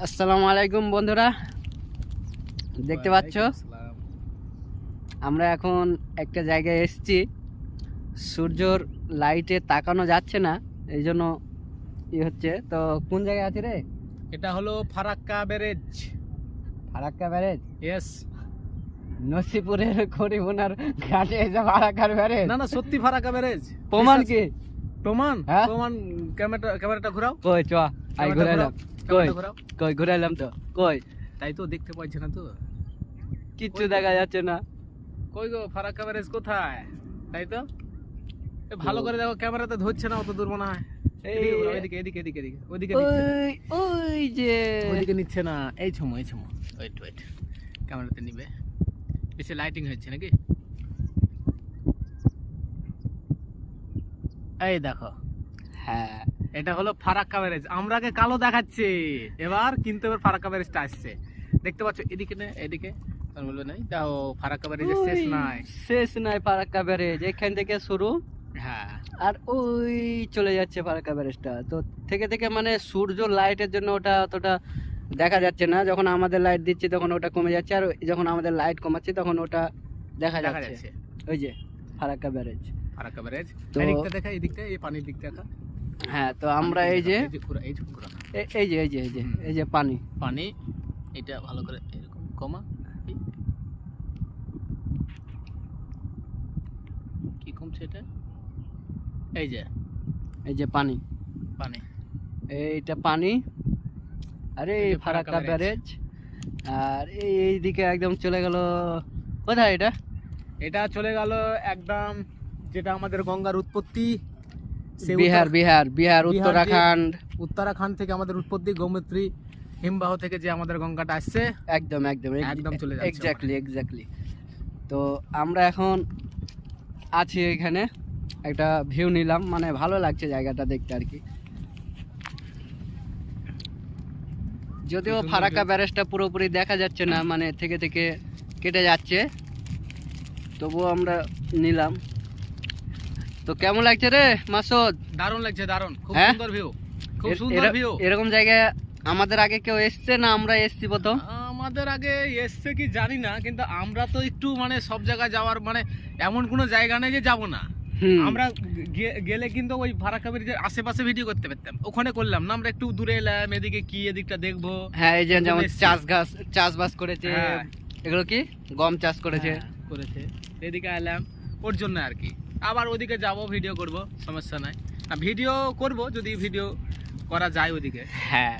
আসসালামু আলাইকুম বন্ধুরা, দেখতে পাচ্ছ আমরা এখন একটা জায়গায় এসেছি। সূর্যর লাইটে তাকানো যাচ্ছে না, এই জন্য হচ্ছে। তো কোন জায়গায় আছে রে? এটা হলো Farakka barrage. Farakka barrage? Yes. নসিপুরের করিমুনার ঘাটে এসে ফারাক্কার ব্যারেজ? না সত্যি ফারাক্কা ব্যারেজ। প্রমাণ কি? প্রমাণ? হ্যাঁ? প্রমাণ। ক্যামেরাটা ঘোরাও। কই চ আই ঘুরাইলাম। কই ঘোরাও। কই ঘুরাইলাম তো। কই তাই তো দেখতে পাচ্ছি না তো, কিচ্ছু দেখা যাচ্ছে না। কই গো ফারাক্কা ব্যারেজ কোথায়? তাই তো ভালো করে দেখো, ক্যামেরাতে ধরছে না, অত দূর মনে হয়। এদিকে এদিকে এদিকে এদিকে ওইদিকে নিচ্ছে না। ওই যে ওইদিকে নিচ্ছে না। এই সময় ওয়েট ক্যামেরাতে নিবে। বেশি লাইটিং হচ্ছে নাকি? এই দেখো, হ্যাঁ এটা হলো ফারাক্কা ব্যারেজ। আমরাকে কালো দেখাচ্ছে এবার, কিন্তু এবার ফারাক্কা ব্যারেজটা আসছে। দেখতে পাচ্ছ এদিকে না এদিকে, আর বলবে নাই দাও ফারাক্কা ব্যারেজের শেষ নাই ফারাক্কা ব্যারেজ এখান থেকে শুরু। হ্যাঁ, আর ওই চলে যাচ্ছে ফারাক্কা ব্যারেজটা। তো থেকে থেকে মানে সূর্য লাইটের জন্য ওটা অতটা দেখা যাচ্ছে না। যখন আমাদের লাইট দিচ্ছি তখন ওটা কমে যাচ্ছে, আর যখন আমাদের লাইট কমাচ্ছি তখন ওটা দেখা যাচ্ছে। ওই যে ফারাক্কা ব্যারেজ। তো এদিকটা দেখা, এদিকটা এই পানির দিক দেখা। হ্যাঁ, তো আমরা এই যে এই যে পানি পানি, এটা ভালো করে এরকম কমা। কি কমছে এটা? এই যে পানি, পানি, এইটা পানি। আরে ফারাক্কা ব্যারেজ। আর এইদিকে একদম চলে গেল কোথায়? এটা চলে গেল একদম যেটা আমাদের গঙ্গার উৎপত্তি, বিহার উত্তরাখণ্ড থেকে আমাদের উৎপত্তি। গোমতী হিমবাহ থেকে যে আমাদের গঙ্গাটা আসছে, একদম চলে যাচ্ছে। এক্স্যাক্টলি। তো আমরা এখন আছি এখানে, একটা ভিউ নিলাম, মানে ভালো লাগছে জায়গাটা দেখতে আর কি। যদিও ফারাক্কা ব্যারেজটা পুরোপুরি দেখা যাচ্ছে না, মানে থেকে থেকে কেটে যাচ্ছে, তবুও আমরা নিলাম। তো কেমন লাগছে রে মাসুদ? দারুণ লাগছে, দারুণ, খুব হ্যাঁ? সুন্দর ভিউ, খুব সুন্দর ভিউ। এরকম জায়গায় আমাদের আগে কেউ এসছে না আমরা এসছি প্রথম? আমাদের আগে এসছে কি জানি না, কিন্তু আমরা তো একটু মানে সব জায়গায় যাওয়ার মানে এমন কোনো জায়গা নেই যে যাবো না। আমরা গেলে কিন্তু ওই ফারাক্কা ব্যারেজের আশেপাশে ভিডিও করতে পারতাম, ওখানে করলাম না। আমরা একটু দূরে এলাম, এদিকে কি এদিকটা দেখবো। হ্যাঁ, এই যে যেমন চাষবাস করেছে, এগুলো কি গম চাষ করেছে, এদিকে এলাম ওর জন্য আর কি। আবার ওদিকে যাব, ভিডিও করব, সমস্যা নাই। ভিডিও করব যদি ভিডিও করা যায় ওদিকে। হ্যাঁ।